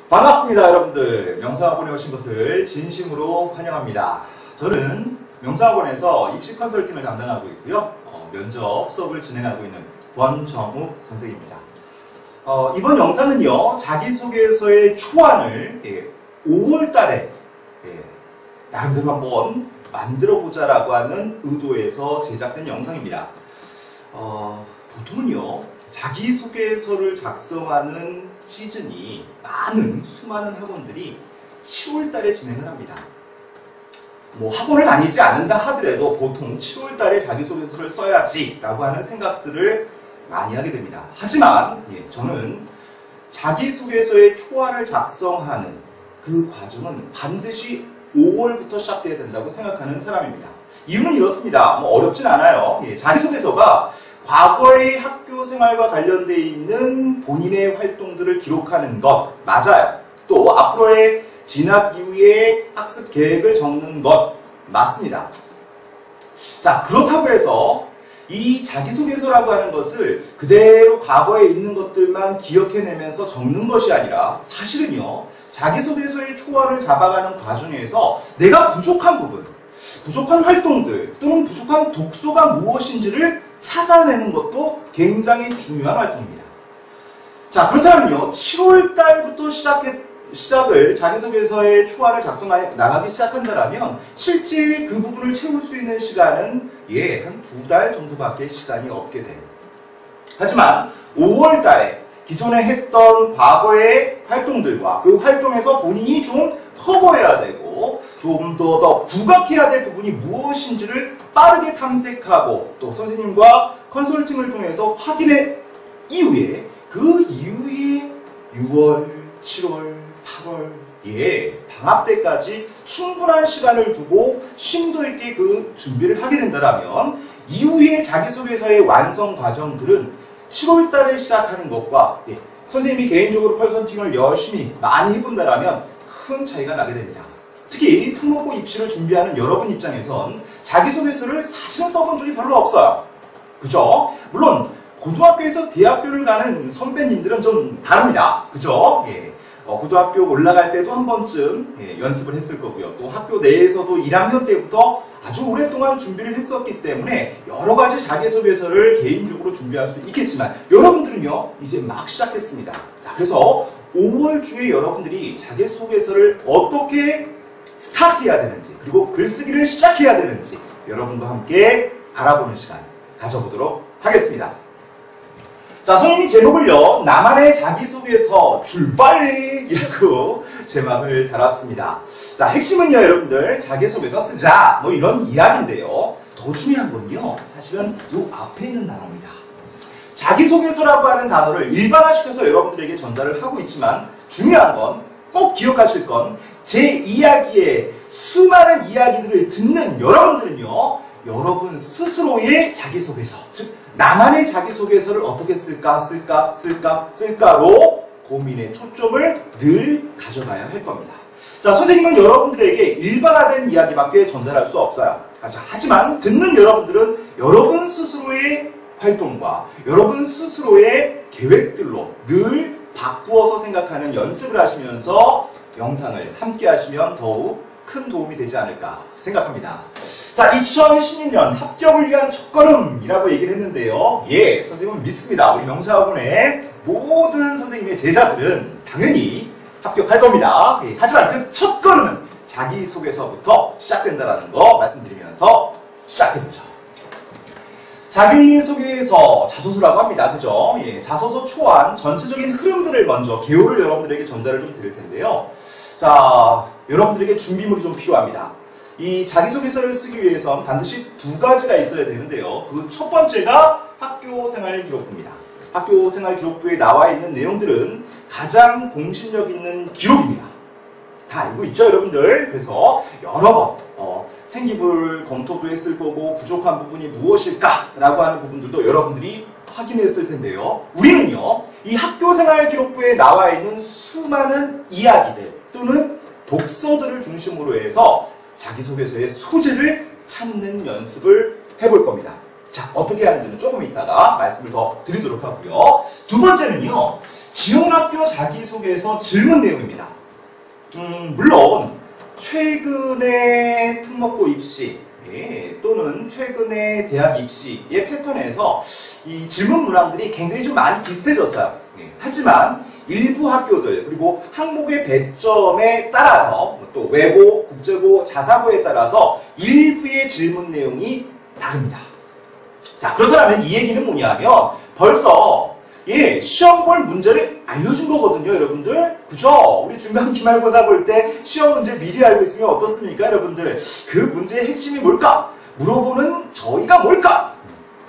반갑습니다, 여러분들. 명수학원에 오신 것을 진심으로 환영합니다. 저는 명수학원에서 입시 컨설팅을 담당하고 있고요. 면접 수업을 진행하고 있는 권정욱 선생입니다. 이번 영상은요, 자기소개서의 초안을 5월달에 나름대로 한번 만들어보자라고 하는 의도에서 제작된 영상입니다. 보통은요, 자기소개서를 작성하는 시즌이 수많은 학원들이 7월달에 진행을 합니다. 뭐 학원을 다니지 않는다 하더라도 보통 7월달에 자기소개서를 써야지 라고 하는 생각들을 많이 하게 됩니다. 하지만 저는 자기소개서의 초안을 작성하는 그 과정은 반드시 5월부터 시작돼야 된다고 생각하는 사람입니다. 이유는 이렇습니다. 어렵진 않아요. 자기소개서가 과거의 학교 생활과 관련되어 있는 본인의 활동들을 기록하는 것 맞아요. 또 앞으로의 진학 이후의 학습 계획을 적는 것 맞습니다. 자, 그렇다고 해서 이 자기소개서라고 하는 것을 그대로 과거에 있는 것들만 기억해내면서 적는 것이 아니라 사실은요, 자기소개서의 초안을 잡아가는 과정에서 내가 부족한 부분, 부족한 활동들 또는 부족한 독서가 무엇인지를 찾아내는 것도 굉장히 중요한 활동입니다. 자, 그렇다면요, 7월달부터 시작을 자기소개서의 초안을 작성해 나가기 시작한다면 실제 그 부분을 채울 수 있는 시간은 한 2달 정도밖에 시간이 없게 돼요. 하지만 5월달에 기존에 했던 과거의 활동들과 그 활동에서 본인이 좀 커버해야 되고 좀 더 부각해야 될 부분이 무엇인지를 빠르게 탐색하고 또 선생님과 컨설팅을 통해서 확인해 이후에 그 이후에 6월, 7월, 8월 방학 때까지 충분한 시간을 두고 심도 있게 그 준비를 하게 된다면 이후에 자기소개서의 완성 과정들은 7월 달에 시작하는 것과 선생님이 개인적으로 컨설팅을 열심히 많이 해본다면 큰 차이가 나게 됩니다. 특히 특목고 입시를 준비하는 여러분 입장에선 자기소개서를 사실은 써본 적이 별로 없어요. 그죠? 물론 고등학교에서 대학교를 가는 선배님들은 좀 다릅니다. 그죠? 고등학교 올라갈 때도 한 번쯤 연습을 했을 거고요. 또 학교 내에서도 1학년 때부터 아주 오랫동안 준비를 했었기 때문에 여러 가지 자기소개서를 개인적으로 준비할 수 있겠지만 여러분들은요, 이제 막 시작했습니다. 자, 그래서 5월 중에 여러분들이 자기소개서를 어떻게 스타트해야 되는지 그리고 글쓰기를 시작해야 되는지 여러분과 함께 알아보는 시간 가져보도록 하겠습니다. 자, 선생님이 제목을요, 나만의 자기소개서 출발이라고 제목을 달았습니다. 자, 핵심은요, 여러분들 자기소개서 쓰자 뭐 이런 이야기인데요. 더 중요한 건요, 사실은 이 앞에 있는 단어입니다. 자기소개서라고 하는 단어를 일반화시켜서 여러분들에게 전달을 하고 있지만 중요한 건 꼭 기억하실 건 제 이야기의 수많은 이야기들을 듣는 여러분들은요, 여러분 스스로의 자기소개서, 즉 나만의 자기소개서를 어떻게 쓸까로 고민의 초점을 늘 가져가야 할 겁니다. 자, 선생님은 여러분들에게 일반화된 이야기밖에 전달할 수 없어요. 하지만 듣는 여러분들은 여러분 스스로의 활동과 여러분 스스로의 계획들로 늘 바꾸어서 생각하는 연습을 하시면서 영상을 함께 하시면 더욱 큰 도움이 되지 않을까 생각합니다. 자, 2016년 합격을 위한 첫걸음이라고 얘기를 했는데요. 선생님은 믿습니다. 우리 명수학원의 모든 선생님의 제자들은 당연히 합격할 겁니다. 하지만 그 첫걸음은 자기소개서부터 시작된다는 거 말씀드리면서 시작해보죠. 자기소개서, 자소서라고 합니다. 그죠? 자소서 초안, 전체적인 흐름들을 먼저 개요를 여러분들에게 전달을 좀 드릴 텐데요. 자, 여러분들에게 준비물이 좀 필요합니다. 이 자기소개서를 쓰기 위해선 반드시 2가지가 있어야 되는데요. 그 첫 번째가 학교생활기록부입니다. 학교생활기록부에 나와 있는 내용들은 가장 공신력 있는 기록입니다. 다 알고 있죠, 여러분들? 그래서 여러 번 생기부를 검토도 했을 거고 부족한 부분이 무엇일까라고 하는 부분들도 여러분들이 확인했을 텐데요. 우리는요, 이 학교생활기록부에 나와 있는 수많은 이야기들 또는 독서들을 중심으로 해서 자기소개서의 소재를 찾는 연습을 해볼 겁니다. 자, 어떻게 하는지는 조금 이따가 말씀을 더 드리도록 하고요. 두 번째는요, 지원학교 자기소개서 질문 내용입니다. 물론 최근에 특목고 입시 또는 최근에 대학 입시의 패턴에서 이 질문 문항들이 굉장히 좀 많이 비슷해졌어요. 하지만 일부 학교들 그리고 항목의 배점에 따라서 또 외고, 국제고, 자사고에 따라서 일부의 질문 내용이 다릅니다. 자, 그렇다면 이 얘기는 뭐냐면 벌써 시험 볼 문제를 알려준 거거든요, 여러분들. 그죠? 우리 중간 기말고사 볼 때 시험 문제 미리 알고 있으면 어떻습니까, 여러분들? 그 문제의 핵심이 뭘까? 물어보는 저희가 뭘까?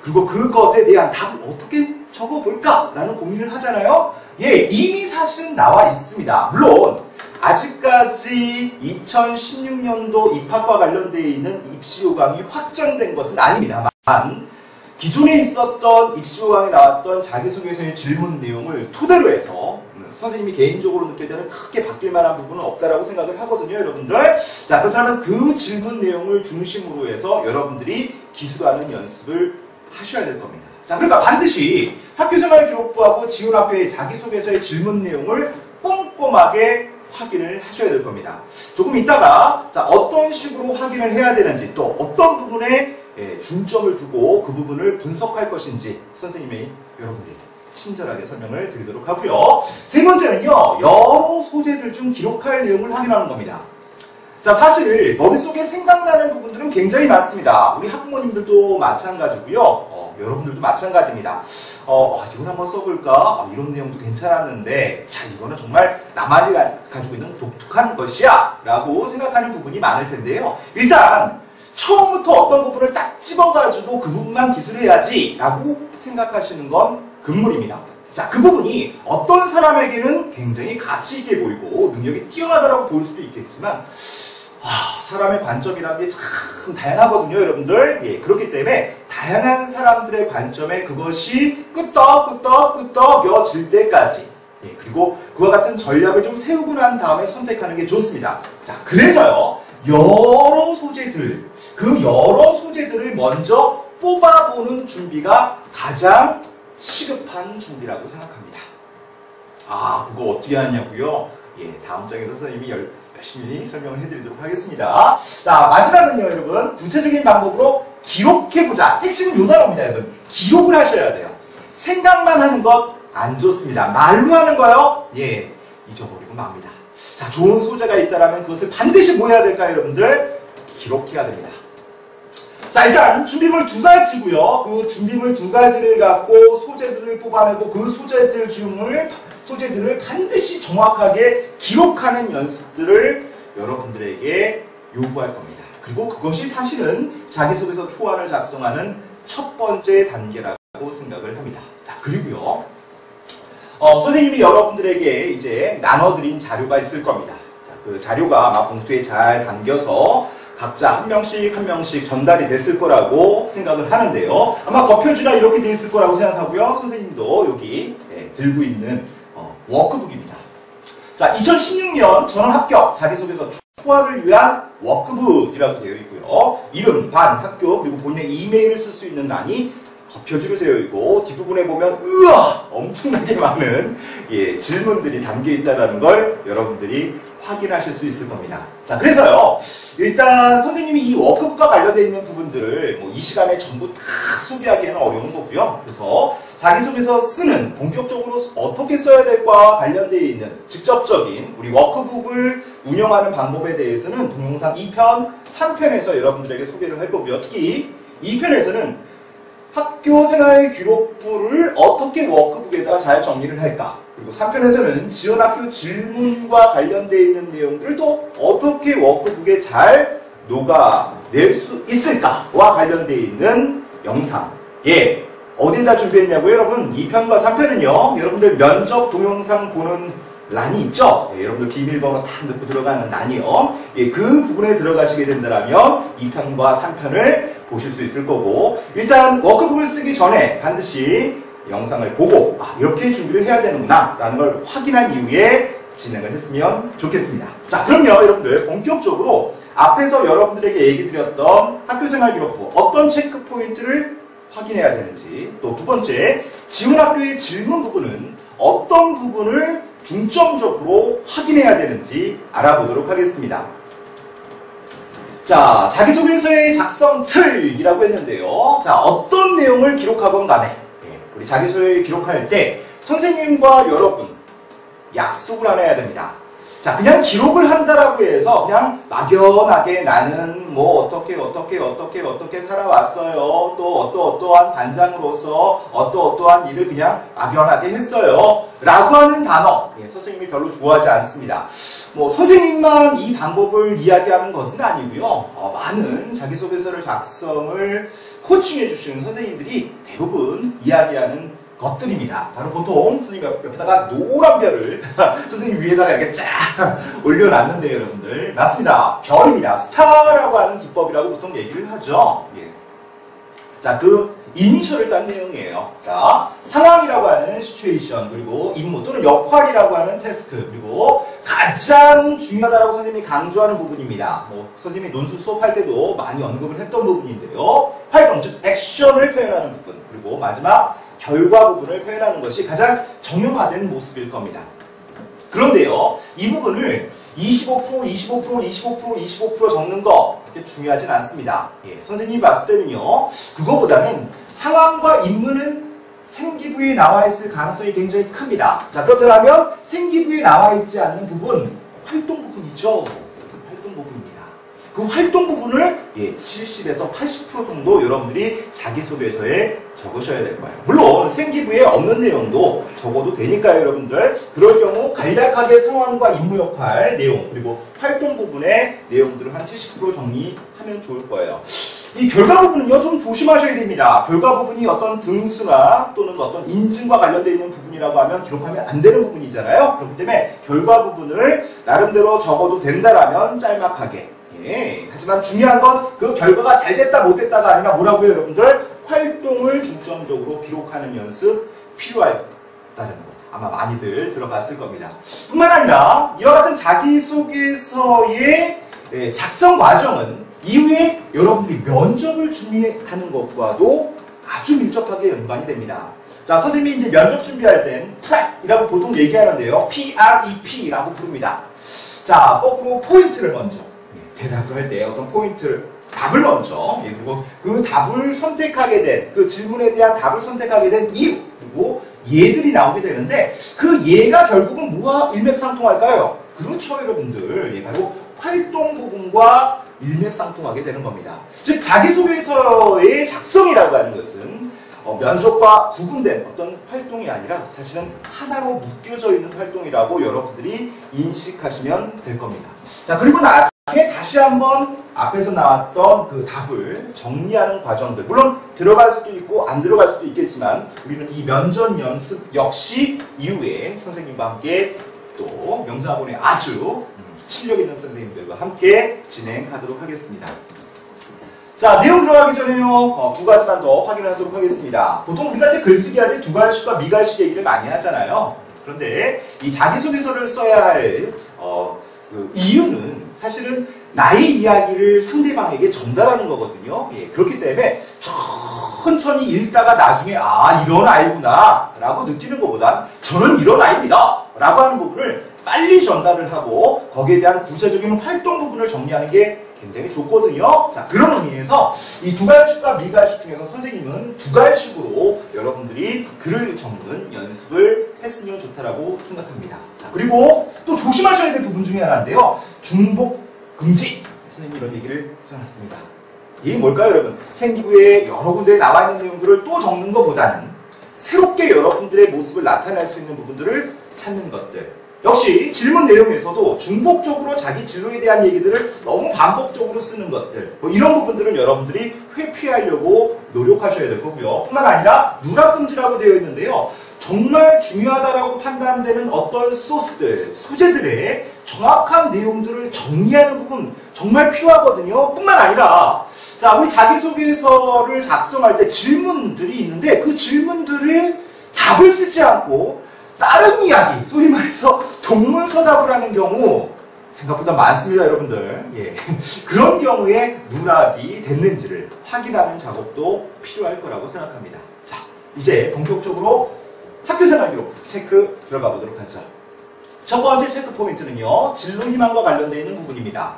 그리고 그것에 대한 답을 어떻게 적어볼까? 라는 고민을 하잖아요. 이미 사실은 나와 있습니다. 물론 아직까지 2016년도 입학과 관련되어 있는 입시 요강이 확정된 것은 아닙니다만 기존에 있었던 입시 요강에 나왔던 자기소개서의 질문 내용을 토대로 해서 선생님이 개인적으로 느낄 때는 크게 바뀔 만한 부분은 없다라고 생각을 하거든요, 여러분들. 자, 그렇다면 그 질문 내용을 중심으로 해서 여러분들이 기술하는 연습을 하셔야 될 겁니다. 자, 그러니까 반드시 학교생활기록부하고 지원학교의 자기소개서의 질문 내용을 꼼꼼하게 확인을 하셔야 될 겁니다. 조금 이따가 자, 어떤 식으로 확인을 해야 되는지 또 어떤 부분에 중점을 두고 그 부분을 분석할 것인지 선생님이 여러분들에게 친절하게 설명을 드리도록 하고요. 세 번째는요, 여러 소재들 중 기록할 내용을 확인하는 겁니다. 자, 사실 머릿속에 생각나는 부분들은 굉장히 많습니다. 우리 학부모님들도 마찬가지고요. 여러분들도 마찬가지입니다. 이걸 한번 써볼까? 이런 내용도 괜찮았는데 자, 이거는 정말 나만이 가지고 있는 독특한 것이야 라고 생각하는 부분이 많을 텐데요. 일단 처음부터 어떤 부분을 딱 집어가지고 그 부분만 기술해야지 라고 생각하시는 건 금물입니다. 자, 그 부분이 어떤 사람에게는 굉장히 가치 있게 보이고 능력이 뛰어나다라고 보일 수도 있겠지만 사람의 관점이라는 게 참 다양하거든요, 여러분들. 그렇기 때문에 다양한 사람들의 관점에 그것이 끄떡끄떡끄떡여질 때까지 그리고 그와 같은 전략을 좀 세우고 난 다음에 선택하는 게 좋습니다. 자, 그래서요, 여러 소재들, 그 여러 소재들을 먼저 뽑아보는 준비가 가장 시급한 준비라고 생각합니다. 그거 어떻게 하냐고요? 다음 장에서 선생님이 열심히 설명을 해드리도록 하겠습니다. 자, 마지막은요, 여러분. 구체적인 방법으로 기록해보자. 핵심은 요 단어입니다, 여러분. 기록을 하셔야 돼요. 생각만 하는 것 안 좋습니다. 말로 하는 거요? 잊어버리고 맙니다. 자, 좋은 소재가 있다면 그것을 반드시 뭐 해야 될까요, 여러분들? 기록해야 됩니다. 자, 일단 준비물 두 가지고요. 그 준비물 두 가지를 갖고 소재들을 뽑아내고 그 소재들을 반드시 정확하게 기록하는 연습들을 여러분들에게 요구할 겁니다. 그리고 그것이 사실은 자기소개서 초안을 작성하는 첫 번째 단계라고 생각을 합니다. 자, 그리고요. 선생님이 여러분들에게 이제 나눠드린 자료가 있을 겁니다. 자, 그 자료가 아마 봉투에 잘 담겨서 각자 한 명씩 전달이 됐을 거라고 생각을 하는데요. 아마 겉표지가 이렇게 돼 있을 거라고 생각하고요. 선생님도 여기 들고 있는 워크북입니다. 자, 2016년 전원 합격 자기소개서 초안을 위한 워크북이라고 되어 있고요. 이름, 반, 학교, 그리고 본인의 이메일을 쓸 수 있는 란이 겉표지로 되어 있고 뒷부분에 보면 엄청나게 많은 질문들이 담겨 있다는 걸 여러분들이 확인하실 수 있을 겁니다. 자, 그래서요, 일단 선생님이 이 워크북과 관련되어 있는 부분들을 이 시간에 전부 다 소개하기에는 어려운 거고요. 그래서 자기소개서 쓰는, 본격적으로 어떻게 써야 될까 관련되어 있는 직접적인 우리 워크북을 운영하는 방법에 대해서는 동영상 2편, 3편에서 여러분들에게 소개를 할 거고요. 특히 2편에서는 학교생활기록부를 어떻게 워크북에다 잘 정리를 할까, 그리고 3편에서는 지원학교 질문과 관련되어 있는 내용들을 또 어떻게 워크북에 잘 녹아낼 수 있을까와 관련되어 있는 영상 어디에다 준비했냐고요, 여러분? 2편과 3편은요 여러분들 면접 동영상 보는 란이 있죠? 여러분들 비밀번호 다 넣고 들어가는 란이요. 그 부분에 들어가시게 된다면 2편과 3편을 보실 수 있을 거고, 일단 워크북을 쓰기 전에 반드시 영상을 보고 이렇게 준비를 해야 되는구나 라는 걸 확인한 이후에 진행을 했으면 좋겠습니다. 자, 그럼요, 여러분들 본격적으로 앞에서 여러분들에게 얘기 드렸던 학교생활기록부 어떤 체크 포인트를 확인해야 되는지, 또 두 번째, 지원학교의 질문 부분은 어떤 부분을 중점적으로 확인해야 되는지 알아보도록 하겠습니다. 자, 자기소개서의 작성 틀이라고 했는데요. 자, 어떤 내용을 기록하건 간에 우리 자기소개 기록할 때 선생님과 여러분 약속을 하나 해야 됩니다. 자, 그냥 기록을 한다라고 해서 그냥 막연하게 나는 뭐 어떻게 살아왔어요. 또 어떠한 반장으로서 어떠한 일을 그냥 막연하게 했어요. 라고 하는 단어, 선생님이 별로 좋아하지 않습니다. 뭐 선생님만 이 방법을 이야기하는 것은 아니고요. 많은 자기소개서를 작성을 코칭해 주시는 선생님들이 대부분 이야기하는 것들입니다. 바로 보통 선생님 옆에다가 노란 별을 선생님 위에다가 이렇게 쫙 올려놨는데요, 여러분들. 맞습니다. 별입니다. 스타라고 하는 기법이라고 보통 얘기를 하죠. 예. 자, 그 이니셜을 딴 내용이에요. 자, 상황이라고 하는 시츄에이션, 그리고 임무 또는 역할이라고 하는 태스크, 그리고 가장 중요하다고 선생님이 강조하는 부분입니다. 뭐 선생님이 논술 수업할 때도 많이 언급을 했던 부분인데요. 활동, 즉 액션을 표현하는 부분, 그리고 마지막 결과 부분을 표현하는 것이 가장 정형화된 모습일 겁니다. 그런데요, 이 부분을 25% 적는 거 그렇게 중요하진 않습니다. 예, 선생님이 봤을 때는요, 그거보다는 상황과 임무는 생기부에 나와 있을 가능성이 굉장히 큽니다. 자, 그렇다면 생기부에 나와 있지 않는 부분, 활동 부분이죠. 활동 부분입니다. 그 활동 부분을 70에서 80% 정도 여러분들이 자기소개서에 적으셔야 될 거예요. 물론 생기부에 없는 내용도 적어도 되니까요, 여러분들. 그럴 경우 간략하게 상황과 임무 역할 내용, 그리고 활동 부분의 내용들을 한 70% 정리하면 좋을 거예요. 이 결과 부분은요, 좀 조심하셔야 됩니다. 결과 부분이 어떤 등수나 또는 어떤 인증과 관련되어 있는 부분이라고 하면 기록하면 안 되는 부분이잖아요. 그렇기 때문에 결과 부분을 나름대로 적어도 된다라면 짤막하게. 하지만 중요한 건 그 결과가 잘 됐다 못 됐다가 아니라 뭐라고요, 여러분들? 활동을 중점적으로 기록하는 연습 필요하다는 거 아마 많이들 들어봤을 겁니다. 뿐만 아니라 이와 같은 자기소개서의 작성 과정은 이후에 여러분들이 면접을 준비하는 것과도 아주 밀접하게 연관이 됩니다. 자, 선생님이 이제 면접 준비할 땐 프랩이라고 보통 얘기하는데요. PREP라고 부릅니다. 자, 거꾸로 포인트를 먼저 대답을 할 때 어떤 포인트를 답을 먼저, 그리고 그 답을 선택하게 된, 그 질문에 대한 답을 선택하게 된 이유, 그리고 예들이 나오게 되는데 그 예가 결국은 뭐와 일맥상통할까요? 그렇죠, 여러분들. 바로 활동 부분과 일맥상통하게 되는 겁니다. 즉 자기소개서의 작성이라고 하는 것은 면접과 구분된 어떤 활동이 아니라 사실은 하나로 묶여져 있는 활동이라고 여러분들이 인식하시면 될 겁니다. 자, 그리고 나중에 다시 한번 앞에서 나왔던 그 답을 정리하는 과정들, 물론 들어갈 수도 있고 안 들어갈 수도 있겠지만 우리는 이 면접 연습 역시 이후에 선생님과 함께 또 명사학원의 아주 실력 있는 선생님들과 함께 진행하도록 하겠습니다. 자, 내용 들어가기 전에요, 두 가지만 더 확인하도록 하겠습니다. 보통 우리가 이제 글쓰기 할 때 두괄식과 미괄식 얘기를 많이 하잖아요. 그런데 이 자기소개서를 써야 할 그 이유는 사실은 나의 이야기를 상대방에게 전달하는 거거든요. 그렇기 때문에 천천히 읽다가 나중에 이런 아이구나 라고 느끼는 것보단 저는 이런 아이입니다 라고 하는 부분을 빨리 전달을 하고 거기에 대한 구체적인 활동 부분을 정리하는 게 굉장히 좋거든요. 자, 그런 의미에서 이 두괄식과 미괄식 중에서 선생님은 두괄식으로 여러분들이 글을 적는 연습을 했으면 좋다라고 생각합니다. 자, 그리고 또 조심하셔야 될 부분 중에 하나인데요. 중복 금지. 선생님이 이런 얘기를 써놨습니다. 이게 뭘까요, 여러분? 생기부에 여러 군데에 나와 있는 내용들을 또 적는 것보다는 새롭게 여러분들의 모습을 나타낼 수 있는 부분들을 찾는 것들. 역시 질문 내용에서도 중복적으로 자기 진로에 대한 얘기들을 너무 반복적으로 쓰는 것들, 이런 부분들은 여러분들이 회피하려고 노력하셔야 될 거고요. 뿐만 아니라 누락금지라고 되어 있는데요. 정말 중요하다라고 판단되는 어떤 소스들, 소재들의 정확한 내용들을 정리하는 부분 정말 필요하거든요. 뿐만 아니라 자, 우리 자기소개서를 작성할 때 질문들이 있는데 그 질문들을 답을 쓰지 않고 다른 이야기, 소위 말해서 동문서답을 하는 경우 생각보다 많습니다, 여러분들. 예. 그런 경우에 누락이 됐는지를 확인하는 작업도 필요할 거라고 생각합니다. 자, 이제 본격적으로 학교생활 기록 체크 들어가 보도록 하죠. 첫 번째 체크 포인트는요, 진로희망과 관련되어 있는 부분입니다.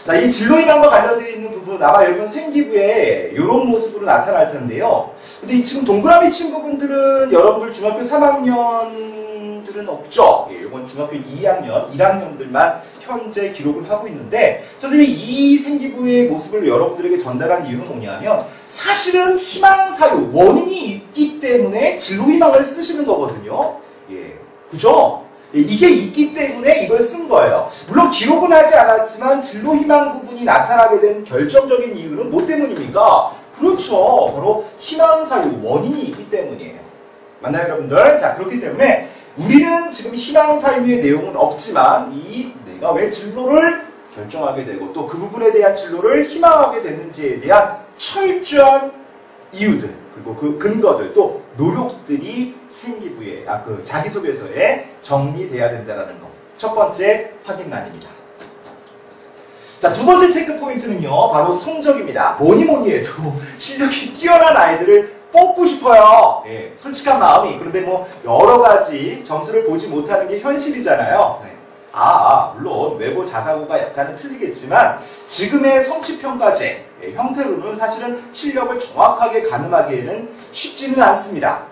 자, 이 진로희망과 관련되어 있는 부분, 아마 여러분 생기부에 이런 모습으로 나타날 텐데요. 근데 이 지금 동그라미 친 부분들은 여러분들 중학교 3학년들은 없죠. 예, 이건 중학교 2학년, 1학년들만 현재 기록을 하고 있는데, 선생님이 이 생기부의 모습을 여러분들에게 전달한 이유는 뭐냐면, 사실은 희망사유, 원인이 있기 때문에 진로희망을 쓰시는 거거든요. 예, 그죠? 이게 있기 때문에 이걸 쓴 거예요. 물론 기록은 하지 않았지만 진로희망 부분이 나타나게 된 결정적인 이유는 뭐 때문입니까? 그렇죠. 바로 희망사유, 원인이 있기 때문이에요. 맞나요, 여러분들? 자, 그렇기 때문에 우리는 지금 희망사유의 내용은 없지만 내가 왜 진로를 결정하게 되고 또 그 부분에 대한 진로를 희망하게 됐는지에 대한 철저한 이유들, 그리고 그 근거들, 또 노력들이 생기부에, 그 자기소개서에 정리돼야 된다는 거. 첫 번째 확인란입니다. 자, 두 번째 체크 포인트는요, 바로 성적입니다. 뭐니 해도 실력이 뛰어난 아이들을 뽑고 싶어요. 예, 솔직한 마음이. 그런데 뭐 여러 가지 점수를 보지 못하는 게 현실이잖아요. 네. 물론 외고 자사고가 약간은 틀리겠지만 지금의 성취평가제 형태로는 사실은 실력을 정확하게 가늠하기에는 쉽지는 않습니다.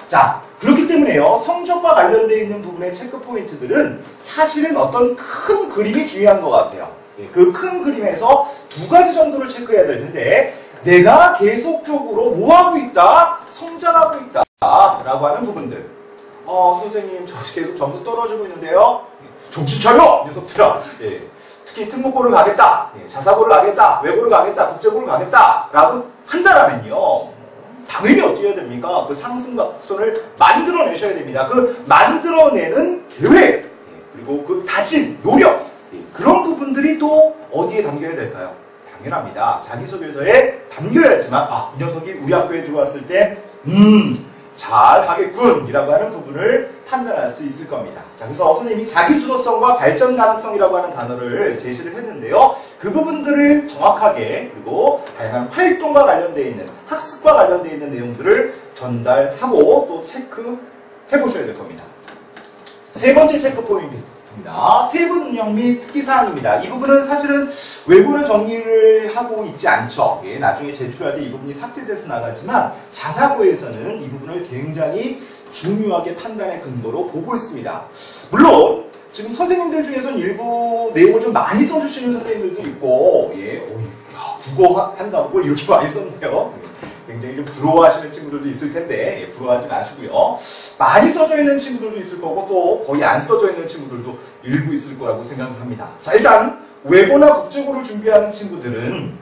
자, 그렇기 때문에요, 성적과 관련되어 있는 부분의 체크 포인트들은 사실은 어떤 큰 그림이 중요한 것 같아요. 그 큰 그림에서 두 가지 정도를 체크해야 될 텐데, 내가 계속적으로 뭐하고 있다? 성장하고 있다 라고 하는 부분들. 선생님, 저 계속 점수 떨어지고 있는데요. 정신 차려! 녀석들아. 예. 특히 특목고를 가겠다, 자사고를 가겠다, 외고를 가겠다, 국제고를 가겠다 라고 한다라면요, 당연히 어떻게 해야 됩니까? 그 상승각선을 만들어내셔야 됩니다. 그 만들어내는 계획, 그리고 그 다짐, 노력, 그런 부분들이 또 어디에 담겨야 될까요? 당연합니다. 자기소개서에 담겨야지만 이 녀석이 우리 학교에 들어왔을 때 잘하겠군 이라고 하는 부분을 판단할 수 있을 겁니다. 자, 그래서 선생님이 자기주도성과 발전 가능성이라고 하는 단어를 제시를 했는데요. 그 부분들을 정확하게, 그리고 다양한 활동과 관련되어 있는, 학습과 관련되어 있는 내용들을 전달하고 또 체크해 보셔야 될 겁니다. 세 번째 체크 포인트입니다. 세부 능력 및 특기사항입니다. 이 부분은 사실은 외부는 정리를 하고 있지 않죠. 예, 나중에 제출할 때 이 부분이 삭제돼서 나가지만 자사고에서는 이 부분을 굉장히 중요하게 판단의 근거로 보고 있습니다. 물론 지금 선생님들 중에서는 일부 내용을 좀 많이 써주시는 선생님들도 있고, 국어 한다고 뭘 이렇게 많이 썼네요. 굉장히 좀 부러워하시는 친구들도 있을 텐데, 부러워하지 마시고요. 많이 써져 있는 친구들도 있을 거고 또 거의 안 써져 있는 친구들도 일부 있을 거라고 생각합니다. 자, 일단 외고나 국제고를 준비하는 친구들은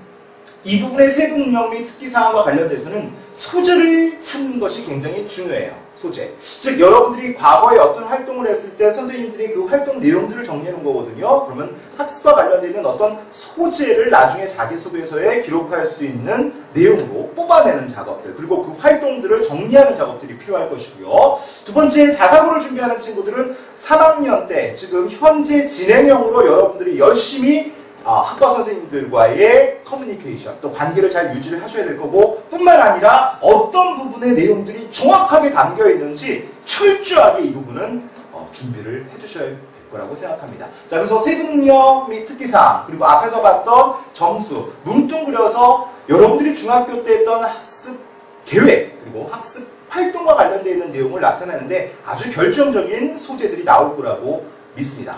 이 부분의 세부 능력 및 특기사항과 관련돼서는 소재를 찾는 것이 굉장히 중요해요. 소재. 즉, 여러분들이 과거에 어떤 활동을 했을 때 선생님들이 그 활동 내용들을 정리하는 거거든요. 그러면 학습과 관련되어 있는 어떤 소재를 나중에 자기소개서에 기록할 수 있는 내용으로 뽑아내는 작업들, 그리고 그 활동들을 정리하는 작업들이 필요할 것이고요. 두 번째, 자사고를 준비하는 친구들은 3학년 때 지금 현재 진행형으로 여러분들이 열심히 학과 선생님들과의 커뮤니케이션, 또 관계를 잘 유지를 하셔야 될 거고, 뿐만 아니라 어떤 부분의 내용들이 정확하게 담겨 있는지 철저하게 이 부분은 준비를 해주셔야 될 거라고 생각합니다. 자, 그래서 세부 능력 및 특기사항, 그리고 앞에서 봤던 점수, 뭉뚱그려서 여러분들이 중학교 때 했던 학습 계획, 그리고 학습 활동과 관련되어 있는 내용을 나타내는데 아주 결정적인 소재들이 나올 거라고 믿습니다.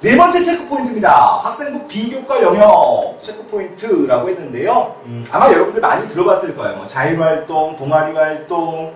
네 번째 체크 포인트입니다. 학생부 비교과 영역 체크 포인트라고 했는데요. 아마 여러분들 많이 들어봤을 거예요. 자율활동, 동아리활동,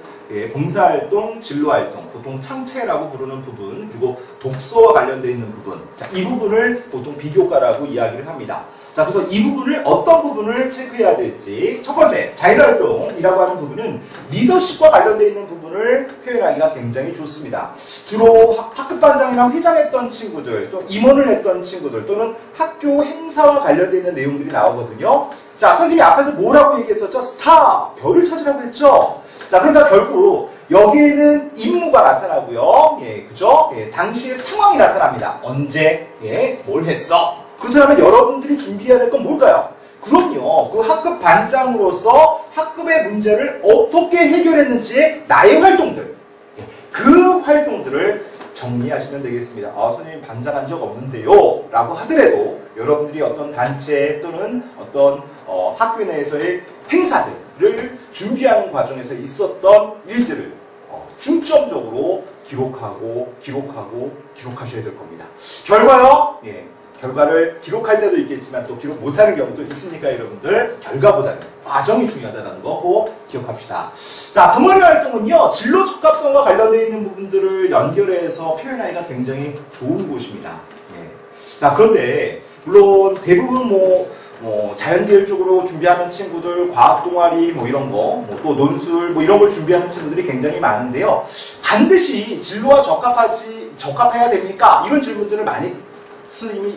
봉사활동, 진로활동, 보통 창체라고 부르는 부분, 그리고 독서와 관련되어 있는 부분. 자, 이 부분을 보통 비교과라고 이야기를 합니다. 자, 그래서 이 부분을 어떤 부분을 체크해야 될지. 첫 번째, 자율활동이라고 하는 부분은 리더십과 관련되어 있는 부분을 표현하기가 굉장히 좋습니다. 주로 학급반장이랑 회장했던 친구들, 또 임원을 했던 친구들, 또는 학교 행사와 관련되어 있는 내용들이 나오거든요. 자, 선생님이 앞에서 뭐라고 얘기했었죠? 스타, 별을 찾으라고 했죠. 자, 그러니까 결국 여기에는 임무가 나타나고요. 예, 그죠? 예, 당시의 상황이 나타납니다. 언제, 예, 뭘 했어? 그렇다면 여러분들이 준비해야 될 건 뭘까요? 그럼요. 그 학급 반장으로서 학급의 문제를 어떻게 해결했는지의 나의 활동들. 예, 그 활동들을 정리하시면 되겠습니다. 아, 선생님 반장한 적 없는데요. 라고 하더라도 여러분들이 어떤 단체 또는 어떤 학교 내에서의 행사들을 준비하는 과정에서 있었던 일들을 중점적으로 기록하셔야 될 겁니다. 결과요? 예, 결과를 기록할 때도 있겠지만 또 기록 못하는 경우도 있으니까 여러분들 결과보다는 과정이 중요하다는 거 꼭 기억합시다. 자, 동아리 활동은요, 진로 적합성과 관련되어 있는 부분들을 연결해서 표현하기가 굉장히 좋은 곳입니다. 예. 자, 그런데 물론 대부분 자연계열 쪽으로 준비하는 친구들, 과학 동아리 이런 거, 또 논술 이런 걸 준비하는 친구들이 굉장히 많은데요. 반드시 진로와 적합해야 됩니까? 이런 질문들을 많이 선생님이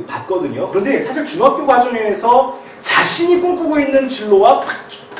받거든요. 그런데 사실 중학교 과정에서 자신이 꿈꾸고 있는 진로와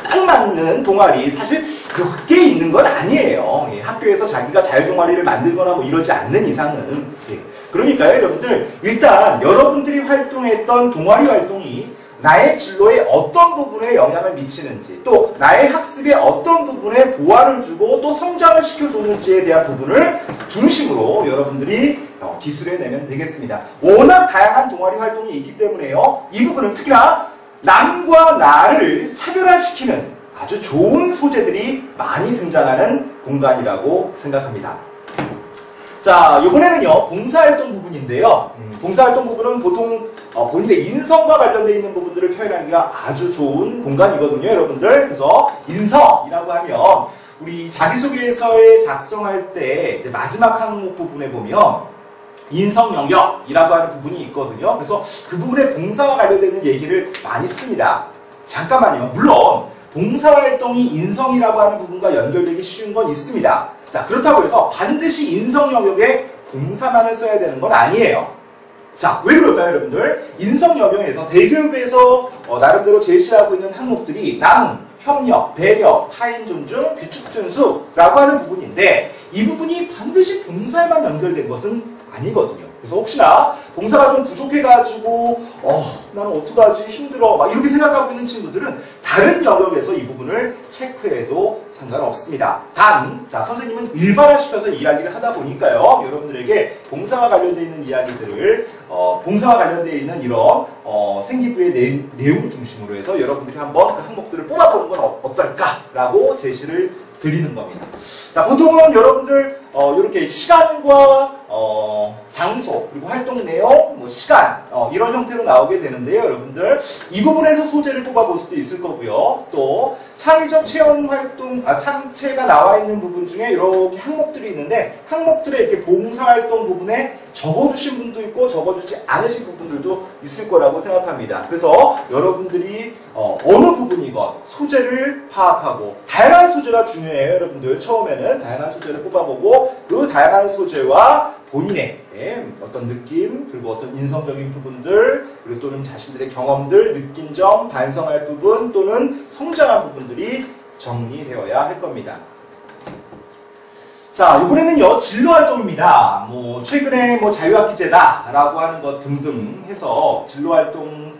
딱 맞는 동아리 사실 그게 있는 건 아니에요. 예, 학교에서 자기가 자율동아리를 만들거나 이러지 않는 이상은. 예. 그러니까요, 여러분들 일단 여러분들이 활동했던 동아리 활동이 나의 진로에 어떤 부분에 영향을 미치는지, 또 나의 학습에 어떤 부분에 보완을 주고 또 성장을 시켜줬는지에 대한 부분을 중심으로 여러분들이 기술해내면 되겠습니다. 워낙 다양한 동아리 활동이 있기 때문에요. 이 부분은 특히나 남과 나를 차별화시키는 아주 좋은 소재들이 많이 등장하는 공간이라고 생각합니다. 자, 이번에는요, 봉사활동 부분인데요. 봉사활동 부분은 보통 본인의 인성과 관련되어 있는 부분들을 표현하기가 아주 좋은 공간이거든요, 여러분들. 그래서 인성이라고 하면 우리 자기소개서에 작성할 때 이제 마지막 항목 부분에 보면 인성 영역이라고 하는 부분이 있거든요. 그래서 그 부분에 봉사와 관련되는 얘기를 많이 씁니다. 잠깐만요. 물론 봉사활동이 인성이라고 하는 부분과 연결되기 쉬운 건 있습니다. 자, 그렇다고 해서 반드시 인성 영역에 봉사만을 써야 되는 건 아니에요. 자, 왜 그럴까요, 여러분들? 인성 영역에서 대교육에서 나름대로 제시하고 있는 항목들이 나눔, 협력, 배려, 타인 존중, 규칙 준수라고 하는 부분인데 이 부분이 반드시 봉사에만 연결된 것은 아니거든요. 그래서 혹시나 봉사가 좀 부족해가지고 나는 어떡하지 힘들어 이렇게 생각하고 있는 친구들은 다른 영역에서 이 부분을 체크해도 상관없습니다. 자, 선생님은 일반화시켜서 이야기를 하다 보니까요, 여러분들에게 봉사와 관련되어 있는 이야기들을 봉사와 관련되어 있는 이런 생기부의 내용을 중심으로 해서 여러분들이 한번 그 항목들을 뽑아보는 건 어떨까라고 제시를 드리는 겁니다. 자, 보통은 여러분들 이렇게 시간과 장소, 그리고 활동 내용, 시간 이런 형태로 나오게 되는데요, 여러분들 이 부분에서 소재를 뽑아볼 수도 있을 거고요. 또 창의적 체험 활동, 창체가 나와 있는 부분 중에 이렇게 항목들이 있는데 항목들에 이렇게 봉사활동 부분에 적어주신 분도 있고 적어주지 않으신 부분들도 있을 거라고 생각합니다. 그래서 여러분들이 어느 부분이건 소재를 파악하고 다양한 소재가 중요해요. 여러분들 처음에는 다양한 소재를 뽑아보고 그 다양한 소재와 본인의 어떤 느낌, 그리고 어떤 인성적인 부분들, 그리고 또는 자신들의 경험들, 느낀점, 반성할 부분, 또는 성장한 부분들이 정리되어야 할 겁니다. 자, 이번에는요, 진로활동입니다. 최근에 자유학기제다라고 하는 것 등등 해서 진로활동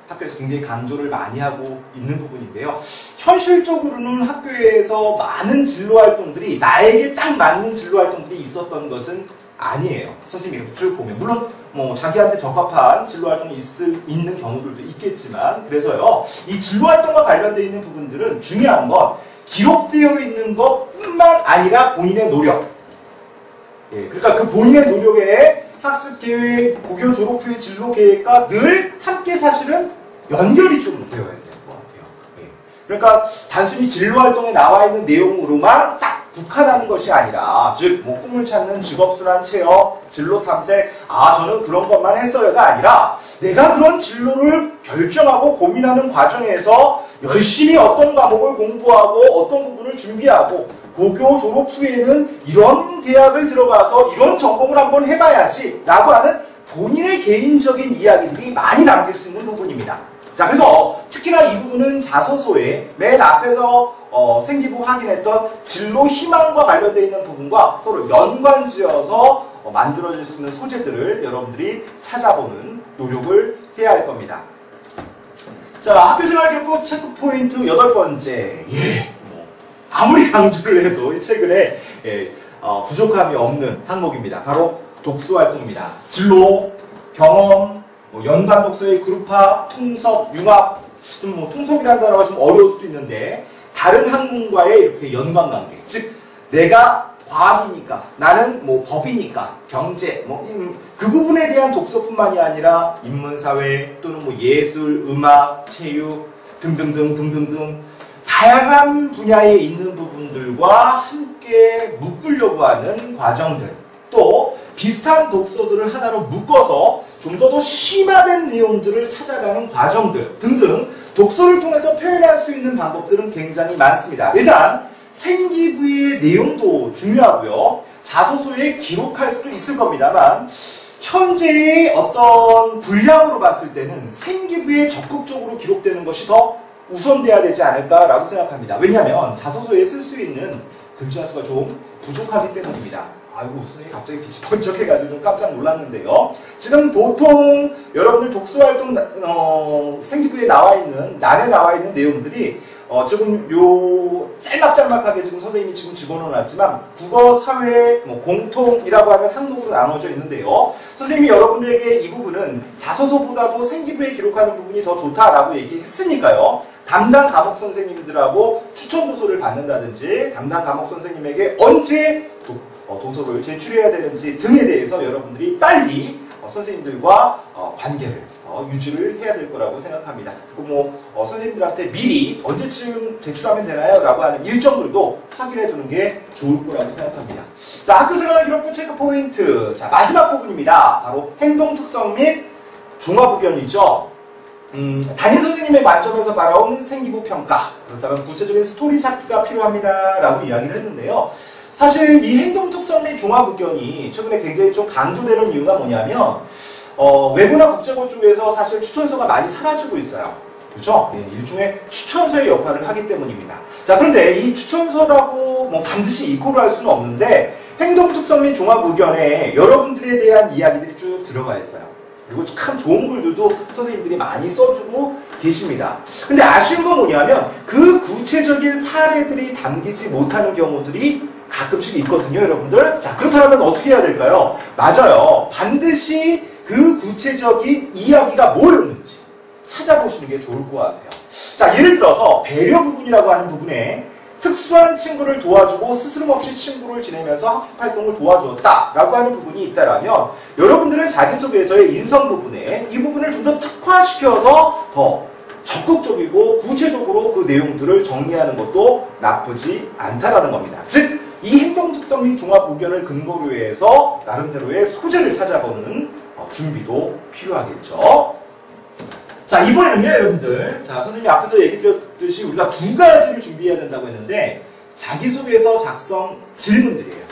학교에서 굉장히 강조를 많이 하고 있는 부분인데요. 현실적으로는 학교에서 많은 진로활동들이 나에게 딱 맞는 진로활동들이 있었던 것은 아니에요. 선생님이 이렇게 쭉 보면 물론 자기한테 적합한 진로활동이 있는 경우들도 있겠지만 그래서요, 이 진로활동과 관련되어 있는 부분들은 중요한 건 기록되어 있는 것뿐만 아니라 본인의 노력. 예, 그러니까 그 본인의 노력에 학습 계획, 고교 졸업 후의 진로 계획과 늘 함께 사실은 연결이 좀 되어야 될 것 같아요. 예. 그러니까 단순히 진로활동에 나와 있는 내용으로만 딱 국한하는 것이 아니라, 즉 꿈을 찾는 직업순환 체험, 진로 탐색, 저는 그런 것만 했어요가 아니라 내가 그런 진로를 결정하고 고민하는 과정에서 열심히 어떤 과목을 공부하고 어떤 부분을 준비하고 고교 졸업 후에는 이런 대학을 들어가서 이런 전공을 한번 해봐야지 라고 하는 본인의 개인적인 이야기들이 많이 남길 수 있는 부분입니다. 자, 그래서 특히나 이 부분은 자소서의 맨 앞에서 생기부 확인했던 진로 희망과 관련되어 있는 부분과 서로 연관지어서 만들어질 수 있는 소재들을 여러분들이 찾아보는 노력을 해야 할 겁니다. 자, 학교생활 기록부 체크포인트 8번째. 아무리 강조를 해도 이 최근에 부족함이 없는 항목입니다. 바로 독서활동입니다. 진로, 경험, 연관 독서의 그룹화, 통섭, 융합, 통섭이라는 단어가 좀 어려울 수도 있는데 다른 학문과의 이렇게 연관관계, 즉 내가 과학이니까 나는 법이니까 경제 그 부분에 대한 독서뿐만이 아니라 인문사회 또는 예술, 음악, 체육 등등등 다양한 분야에 있는 부분들과 함께 묶으려고 하는 과정들, 또 비슷한 독서들을 하나로 묶어서 좀 더 심화된 내용들을 찾아가는 과정들 등등 독서를 통해서 표현할 수 있는 방법들은 굉장히 많습니다. 일단 생기부의 내용도 중요하고요. 자소서에 기록할 수도 있을 겁니다만 현재의 어떤 분량으로 봤을 때는 생기부에 적극적으로 기록되는 것이 더 우선돼야 되지 않을까라고 생각합니다. 왜냐하면 자소서에 쓸 수 있는 글자 수가 좀 부족하기 때문입니다. 아이고, 선생님이 갑자기 빛이 번쩍해가지고 좀 깜짝 놀랐는데요. 지금 보통 여러분들 독서활동 생기부에 난에 나와 있는 내용들이 조금 짤막짤막하게 지금 선생님이 지금 집어넣어놨지만 국어, 사회, 공통이라고 하는 항목으로 나눠져 있는데요. 선생님이 여러분들에게 이 부분은 자소서보다도 생기부에 기록하는 부분이 더 좋다라고 얘기했으니까요. 담당 과목 선생님들하고 추천 도서를 받는다든지 담당 과목 선생님에게 언제 도서를 제출해야 되는지 등에 대해서 여러분들이 빨리 선생님들과 관계를 유지를 해야 될 거라고 생각합니다. 그리고 선생님들한테 미리 언제쯤 제출하면 되나요? 라고 하는 일정들도 확인해 두는 게 좋을 거라고 생각합니다. 자, 학교생활 기록부 체크 포인트. 자, 마지막 부분입니다. 바로 행동 특성 및 종합 의견이죠. 담임 선생님의 관점에서 바라온 생기부 평가. 그렇다면 구체적인 스토리 찾기가 필요합니다. 라고 이야기를 했는데요. 사실 이 행동 특성 및 종합 의견이 최근에 굉장히 좀 강조되는 이유가 뭐냐면 외부나 국제고 쪽에서 사실 추천서가 많이 사라지고 있어요. 그렇죠? 일종의 추천서의 역할을 하기 때문입니다. 자, 그런데 이 추천서라고 반드시 이코를 할 수는 없는데 행동 특성 및 종합 의견에 여러분들에 대한 이야기들이 쭉 들어가 있어요. 그리고 참 좋은 글들도 선생님들이 많이 써주고 계십니다. 근데 아쉬운 건 뭐냐면 그 구체적인 사례들이 담기지 못하는 경우들이 가끔씩 있거든요, 여러분들. 자, 그렇다면 어떻게 해야 될까요? 맞아요. 반드시 그 구체적인 이야기가 뭐였는지 찾아보시는 게 좋을 것 같아요. 자, 예를 들어서 배려 부분이라고 하는 부분에 특수한 친구를 도와주고 스스럼 없이 친구를 지내면서 학습활동을 도와주었다 라고 하는 부분이 있다라면 여러분들은 자기소개서의 인성 부분에 이 부분을 좀 더 특화시켜서 더 적극적이고 구체적으로 그 내용들을 정리하는 것도 나쁘지 않다라는 겁니다. 즉, 이 행동 특성 및 종합 의견을 근거로 해서 나름대로의 소재를 찾아보는 준비도 필요하겠죠. 자, 이번에는요, 여러분들. 자, 선생님이 앞에서 얘기 드렸듯이 우리가 두 가지를 준비해야 된다고 했는데, 자기소개서 작성 질문들이에요.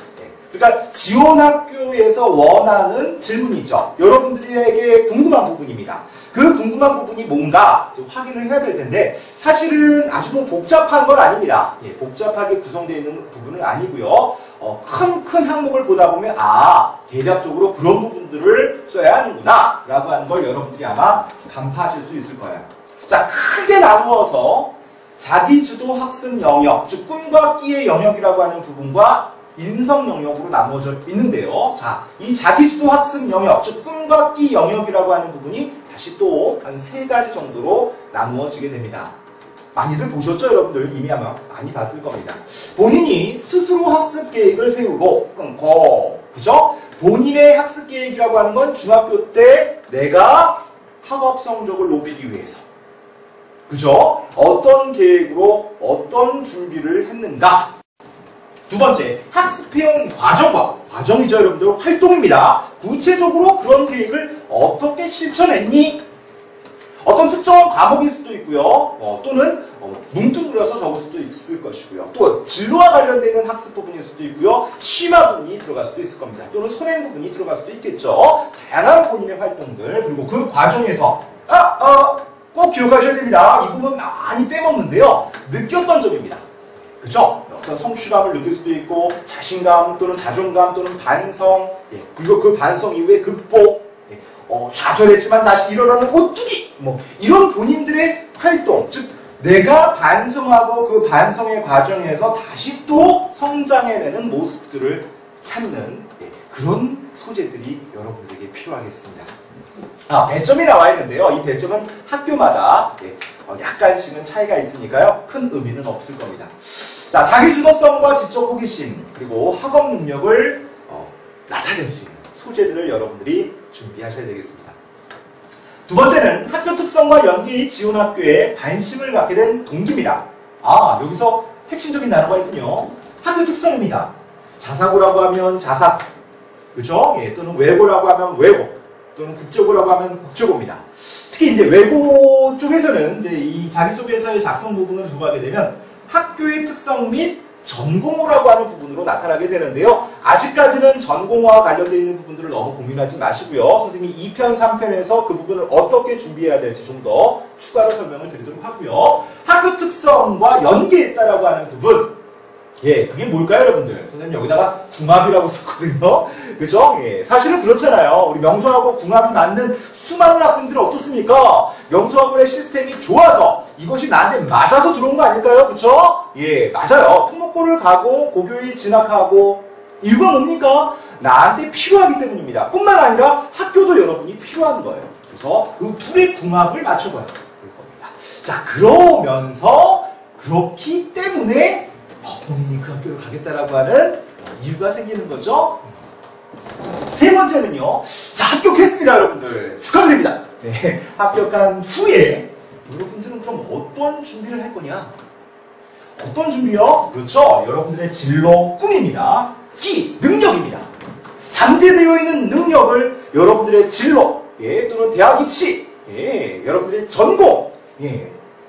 그러니까 지원학교에서 원하는 질문이죠. 여러분들에게 궁금한 부분입니다. 그 궁금한 부분이 뭔가 좀 확인을 해야 될 텐데 사실은 아주 복잡한 건 아닙니다. 복잡하게 구성되어 있는 부분은 아니고요. 큰 항목을 보다 보면 대략적으로 그런 부분들을 써야 하는구나 라고 하는 걸 여러분들이 아마 간파하실 수 있을 거예요. 자, 크게 나누어서 자기주도 학습 영역, 즉 꿈과 끼의 영역이라고 하는 부분과 인성 영역으로 나누어져 있는데요. 자, 이 자기주도 학습 영역, 즉 꿈과 끼 영역이라고 하는 부분이 다시 또 한 3가지 정도로 나누어지게 됩니다. 많이들 보셨죠, 여러분들? 이미 아마 많이 봤을 겁니다. 본인이 스스로 학습 계획을 세우고 끊고, 그죠? 본인의 학습 계획이라고 하는 건 중학교 때 내가 학업 성적을 높이기 위해서, 그죠? 어떤 계획으로 어떤 준비를 했는가? 두 번째, 학습해온 과정이죠, 여러분들. 활동입니다. 구체적으로 그런 계획을 어떻게 실천했니? 어떤 특정한 과목일 수도 있고요. 또는 뭉뚱그려서 적을 수도 있을 것이고요. 또 진로와 관련되는 학습 부분일 수도 있고요. 심화 부분이 들어갈 수도 있을 겁니다. 또는 선행 부분이 들어갈 수도 있겠죠. 다양한 본인의 활동들, 그리고 그 과정에서 꼭 기억하셔야 됩니다. 이 부분 많이 빼먹는데요. 느꼈던 점입니다. 그죠? 어떤 성취감을 느낄 수도 있고 자신감 또는 자존감 또는 반성, 그리고 그 반성 이후에 극복, 좌절했지만 다시 일어나는 오뚜기, 뭐 이런 본인들의 활동, 즉 내가 반성하고 그 반성의 과정에서 다시 또 성장해내는 모습들을 찾는 그런 소재들이 여러분들에게 필요하겠습니다. 배점이 나와 있는데요. 이 배점은 학교마다 약간씩은 차이가 있으니까요. 큰 의미는 없을 겁니다. 자, 자기주도성과 지적 호기심 그리고 학업 능력을 나타낼 수 있는 소재들을 여러분들이 준비하셔야 되겠습니다. 두 번째는 학교 특성과 연계의 지원 학교에 관심을 갖게 된 동기입니다. 여기서 핵심적인 단어가 있군요. 학교 특성입니다. 자사고라고 하면 자사, 그죠? 또는 외고라고 하면 외고, 또는 국제고라고 하면 국제고입니다. 특히 이제 외고 쪽에서는 이제 이 자기소개서의 작성 부분을 조사하게 되면 학교의 특성 및 전공어라고 하는 부분으로 나타나게 되는데요. 아직까지는 전공어와 관련되어 있는 부분들을 너무 고민하지 마시고요. 선생님이 2편, 3편에서 그 부분을 어떻게 준비해야 될지 좀 더 추가로 설명을 드리도록 하고요. 학교 특성과 연계했다라고 하는 부분, 그게 뭘까요, 여러분들? 선생님 여기다가 궁합이라고 썼거든요. 그죠? 사실은 그렇잖아요. 우리 명소하고 궁합이 맞는 수많은 학생들은 어떻습니까? 명소학원의 시스템이 좋아서 이것이 나한테 맞아서 들어온 거 아닐까요? 그쵸? 맞아요. 특목고를 가고 고교에 진학하고 이유가 뭡니까? 나한테 필요하기 때문입니다. 뿐만 아니라 학교도 여러분이 필요한 거예요. 그래서 그 둘의 궁합을 맞춰봐야 될 겁니다. 자, 그러면서 그렇기 때문에 본인이 그 학교를 가겠다라고 하는 이유가 생기는 거죠. 세 번째는요. 자, 합격했습니다, 여러분들. 축하드립니다. 합격한 후에 여러분들은 그럼 어떤 준비를 할 거냐? 어떤 준비요? 그렇죠. 여러분들의 진로 꿈입니다. 능력입니다. 잠재되어 있는 능력을 여러분들의 진로, 또는 대학 입시, 여러분들의 전공,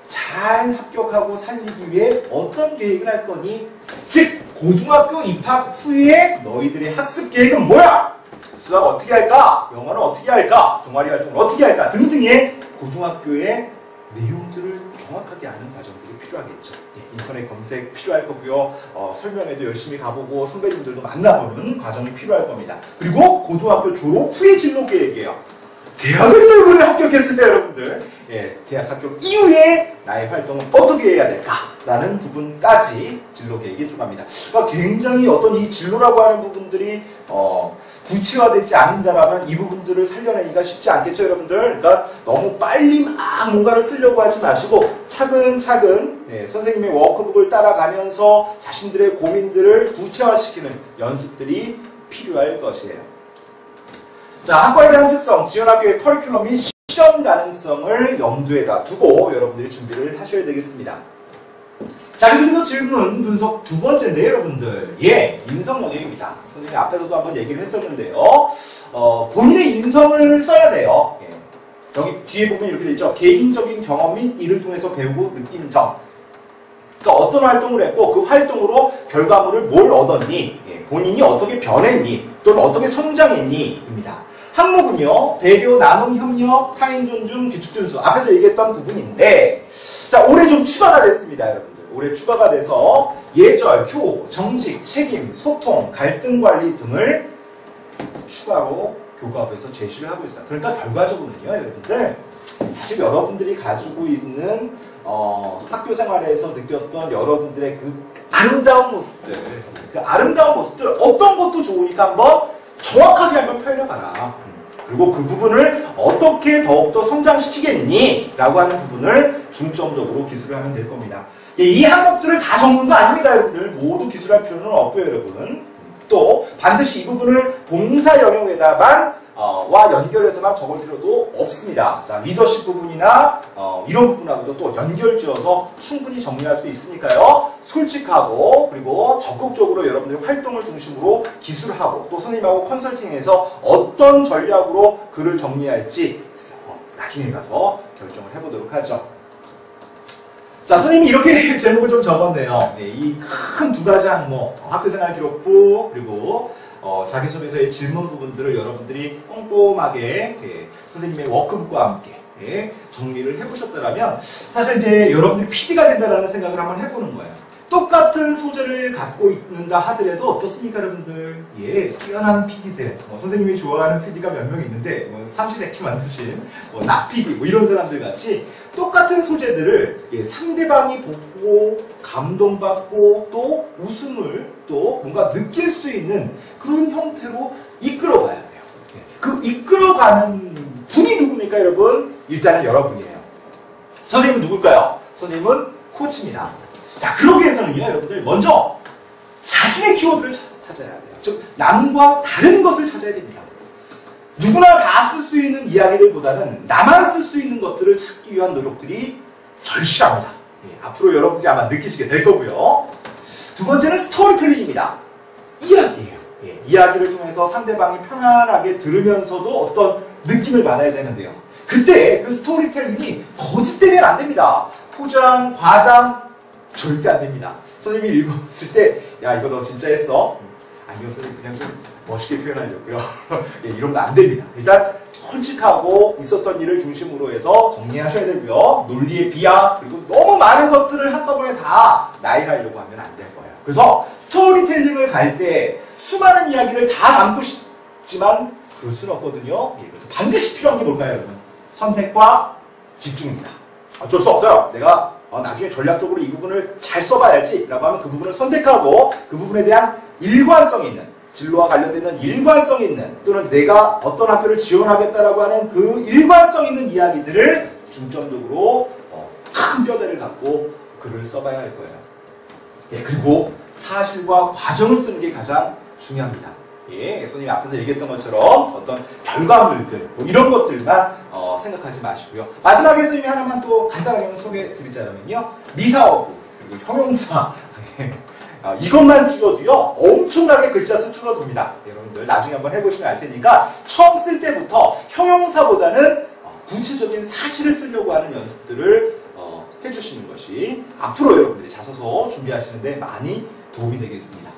잘 합격하고 살리기 위해 어떤 계획을 할 거니? 즉, 고등학교 입학 후에 너희들의 학습 계획은 뭐야? 수학 어떻게 할까? 영어는 어떻게 할까? 동아리 활동을 어떻게 할까? 등등의 고등학교의 내용들을 정확하게 아는 과정들이 필요하겠죠. 인터넷 검색 필요할 거고요. 설명회도 열심히 가보고 선배님들도 만나보는 과정이 필요할 겁니다. 그리고 고등학교 졸업 후의 진로 계획이에요. 대학을 이번에 합격했어요, 여러분들. 대학 합격 이후에 나의 활동은 어떻게 해야 될까라는 부분까지 진로 계획이 들어갑니다. 그러니까 굉장히 어떤 이 진로라고 하는 부분들이 구체화되지 않는다라면 이 부분들을 살려내기가 쉽지 않겠죠, 여러분들. 그러니까 너무 빨리 막 뭔가를 쓰려고 하지 마시고 차근차근 선생님의 워크북을 따라가면서 자신들의 고민들을 구체화시키는 연습들이 필요할 것이에요. 자, 학과에 대한 특성, 지원학교의 커리큘럼 및 실현 가능성을 염두에다 두고 여러분들이 준비를 하셔야 되겠습니다. 자기소개서 질문 분석 두 번째인데요, 여러분들. 인성 영역입니다. 선생님이 앞에서도 한번 얘기를 했었는데요. 본인의 인성을 써야 돼요. 여기 뒤에 보면 이렇게 돼 있죠. 개인적인 경험 및 이를 통해서 배우고 느낀 점. 그러니까 어떤 활동을 했고 그 활동으로 결과물을 뭘 얻었니? 본인이 어떻게 변했니? 또는 어떻게 성장했니? 입니다. 항목은요, 배려, 나눔, 협력, 타인 존중, 규칙 준수. 앞에서 얘기했던 부분인데, 자, 올해 좀 추가가 됐습니다, 여러분들. 올해 추가가 돼서 예절, 효, 정직, 책임, 소통, 갈등 관리 등을 추가로 교과부에서 제시를 하고 있어요. 그러니까 결과적으로는요, 여러분들, 사실 여러분들이 가지고 있는 학교 생활에서 느꼈던 여러분들의 그 아름다운 모습들, 어떤 것도 좋으니까 한번 정확하게 한번 표현해봐라. 그리고 그 부분을 어떻게 더욱더 성장시키겠니? 라고 하는 부분을 중점적으로 기술을 하면 될 겁니다. 이 항목들을 다 적는 거 아닙니다, 여러분들. 모두 기술할 필요는 없고요, 여러분. 또 반드시 이 부분을 봉사 영역에다만 와 연결해서만 적을 필요도 없습니다. 자, 리더십 부분이나 이런 부분하고도 또 연결지어서 충분히 정리할 수 있으니까요. 솔직하고 그리고 적극적으로 여러분들의 활동을 중심으로 기술하고 또 선생님하고 컨설팅해서 어떤 전략으로 글을 정리할지 나중에 가서 결정을 해보도록 하죠. 자, 선생님이 이렇게 제목을 좀 적었네요. 이 큰 두 가지 항목, 학교생활 기록부 그리고 자기소개서의 질문 부분들을 여러분들이 꼼꼼하게 선생님의 워크북과 함께 예, 정리를 해보셨더라면 사실 이제 여러분들이 PD가 된다라는 생각을 한번 해보는 거예요. 똑같은 소재를 갖고 있는다 하더라도 어떻습니까, 여러분들? 예, 뛰어난 PD들, 선생님이 좋아하는 PD가 몇 명 있는데, 삼시세끼 만드신 낙 PD, 이런 사람들 같이 똑같은 소재들을 상대방이 보고 감동받고 또 웃음을 또 뭔가 느낄 수 있는 그런 형태로 이끌어가야 돼요. 그 이끌어가는 분이 누굽니까, 여러분? 일단은 여러분이에요. 선생님은 누굴까요? 선생님은 코치입니다. 자, 그러기 위해서는요, 여러분들, 먼저 자신의 키워드를 찾아야 돼요. 즉, 남과 다른 것을 찾아야 됩니다. 누구나 다 쓸 수 있는 이야기들보다는 나만 쓸 수 있는 것들을 찾기 위한 노력들이 절실합니다. 예, 앞으로 여러분들이 아마 느끼시게 될 거고요. 두 번째는 스토리텔링입니다. 이야기예요. 예, 이야기를 통해서 상대방이 편안하게 들으면서도 어떤 느낌을 받아야 되는데요. 그때 그 스토리텔링이 거짓되면 안 됩니다. 포장, 과장, 절대 안 됩니다. 선생님이 읽었을 때, 야, 이거 너 진짜 했어? 아니요, 선생님, 그냥 좀 멋있게 표현하려고요. 예, 이런 거 안 됩니다. 일단, 솔직하고 있었던 일을 중심으로 해서 정리하셔야 되고요. 논리의 비하, 그리고 너무 많은 것들을 한꺼번에 다 나열하려고 하면 안 될 거예요. 그래서 스토리텔링을 갈 때 수많은 이야기를 다 담고 싶지만, 그럴 수는 없거든요. 예, 그래서 반드시 필요한 게 뭘까요, 여러분? 선택과 집중입니다. 어쩔 수 없어요. 내가 나중에 전략적으로 이 부분을 잘 써봐야지 라고 하면 그 부분을 선택하고 그 부분에 대한 일관성 있는, 진로와 관련되는 일관성 있는, 또는 내가 어떤 학교를 지원하겠다라고 하는 그 일관성 있는 이야기들을 중점적으로 큰 뼈대를 갖고 글을 써봐야 할 거예요. 예, 그리고 사실과 과정을 쓰는 게 가장 중요합니다. 예, 선생님이 앞에서 얘기했던 것처럼 어떤 결과물들, 이런 것들만 생각하지 마시고요. 마지막에 선생님이 하나만 또 간단하게 소개해 드리자면요. 미사어구, 그리고 형용사. 이것만 줄여도요, 엄청나게 글자 수 줄어듭니다. 여러분들 나중에 한번 해보시면 알 테니까 처음 쓸 때부터 형용사보다는 구체적인 사실을 쓰려고 하는 연습들을 해주시는 것이 앞으로 여러분들이 자소서 준비하시는데 많이 도움이 되겠습니다.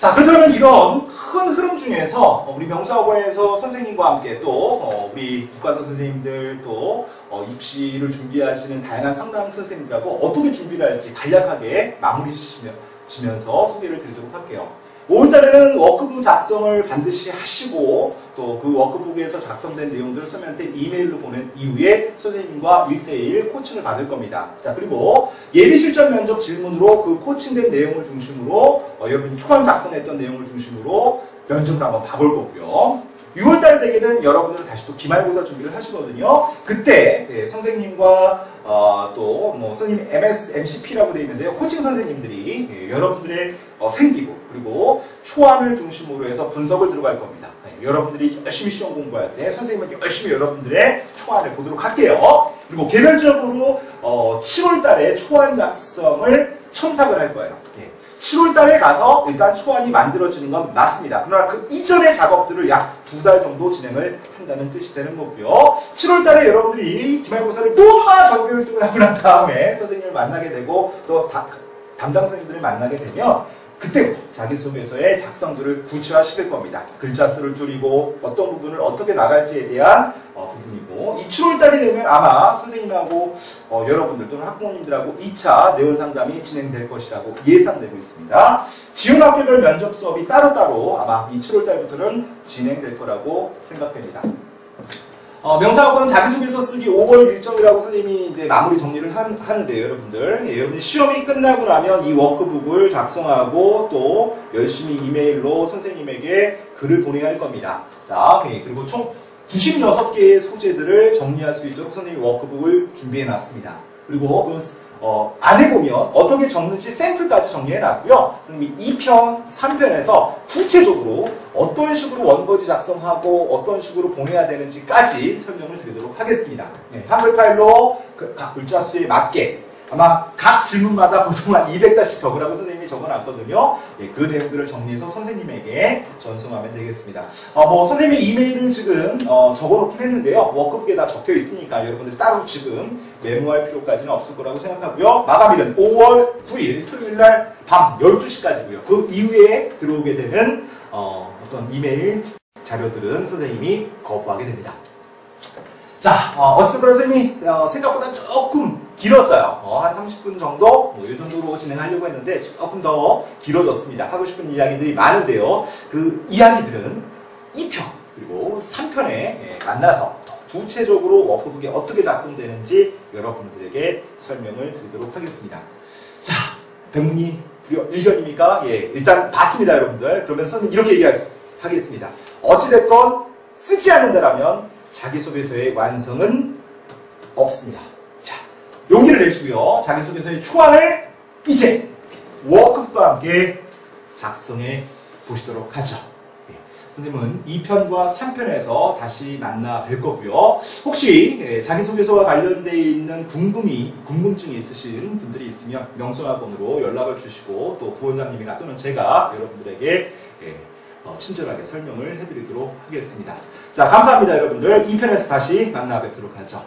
자, 그렇다면 이런 큰 흐름 중에서 우리 명수학원에서 선생님과 함께 또 우리 국가선 선생님들 또 입시를 준비하시는 다양한 상담 선생님들하고 어떻게 준비를 할지 간략하게 마무리 지면서 소개를 드리도록 할게요. 5월달에는 워크북 작성을 반드시 하시고 또 그 워크북에서 작성된 내용들을 선생님한테 이메일로 보낸 이후에 선생님과 1대1 코칭을 받을 겁니다. 자, 그리고 예비실전 면접 질문으로 그 코칭된 내용을 중심으로 여러분이 초반 작성했던 내용을 중심으로 면접을 한번 봐볼 거고요. 6월달에 되게는 여러분들은 다시 또 기말고사 준비를 하시거든요. 그때 선생님과 또 선생님 MCP라고 되어 있는데요. 코칭 선생님들이 여러분들의 생기부 그리고 초안을 중심으로 해서 분석을 들어갈 겁니다. 여러분들이 열심히 시험 공부할 때 선생님은 열심히 여러분들의 초안을 보도록 할게요. 그리고 개별적으로 7월달에 초안 작성을 첨삭을 할 거예요. 7월달에 가서 일단 초안이 만들어지는 건 맞습니다. 그러나 그 이전의 작업들을 약 2달 정도 진행을 한다는 뜻이 되는 거고요. 7월달에 여러분들이 기말고사를 모두 다 전교 1등을 하고 난 다음에 선생님을 만나게 되고 또 담당 선생님들을 만나게 되면 그때부터 자기소개서의 작성들을 구체화시킬 겁니다. 글자 수를 줄이고 어떤 부분을 어떻게 나갈지에 대한 부분이고 이 7월달이 되면 아마 선생님하고 여러분들 또는 학부모님들하고 2차 내원 상담이 진행될 것이라고 예상되고 있습니다. 지원학교별 면접 수업이 따로따로 아마 이 7월달부터는 진행될 거라고 생각됩니다. 명사학원은 자기소개서 쓰기 5월 일정이라고 선생님이 이제 마무리 정리를 하는데요, 여러분들. 여러분이 시험이 끝나고 나면 이 워크북을 작성하고 또 열심히 이메일로 선생님에게 글을 보내야 할 겁니다. 자, 그리고 총 96개의 소재들을 정리할 수 있도록 선생님이 워크북을 준비해 놨습니다. 그리고 안에 보면 어떻게 적는지 샘플까지 정리해 놨고요. 선생님이 2편, 3편에서 구체적으로 어떤 식으로 원고지 작성하고 어떤 식으로 보내야 되는지까지 설명을 드리도록 하겠습니다. 한글 파일로 각 글자 수에 맞게 아마 각 질문마다 보통 한 200자씩 적으라고 선생님이 적어놨거든요. 그 내용들을 정리해서 선생님에게 전송하면 되겠습니다. 선생님의 이메일을 지금 적어놓긴 했는데요. 워크북에 다 적혀 있으니까 여러분들 따로 지금 메모할 필요까지는 없을 거라고 생각하고요. 마감일은 5월 9일 토요일날 밤 12시까지고요. 그 이후에 들어오게 되는 어떤 이메일 자료들은 선생님이 거부하게 됩니다. 자, 어쨌든 선생님이 생각보다 조금 길었어요. 한 30분 정도, 이 정도로 진행하려고 했는데 조금 더 길어졌습니다. 하고 싶은 이야기들이 많은데요. 그 이야기들은 2편, 그리고 3편에 만나서 구체적으로 워크북이 어떻게 작성되는지 여러분들에게 설명을 드리도록 하겠습니다. 자, 백문이 불여일견입니까? 예, 일단 봤습니다, 여러분들. 그러면 선생님 이렇게 얘기하겠습니다. 어찌됐건 쓰지 않는다라면 자기소개서의 완성은 없습니다. 자, 용기를 내시고요. 자기소개서의 초안을 이제 워크북과 함께 작성해 보시도록 하죠. 네, 선생님은 2편과 3편에서 다시 만나 뵐 거고요. 혹시 자기소개서와 관련되어 있는 궁금증이 있으신 분들이 있으면 명성학원으로 연락을 주시고 또 부원장님이나 또는 제가 여러분들에게 친절하게 설명을 해드리도록 하겠습니다. 자, 감사합니다, 여러분들. 2편에서 다시 만나 뵙도록 하죠.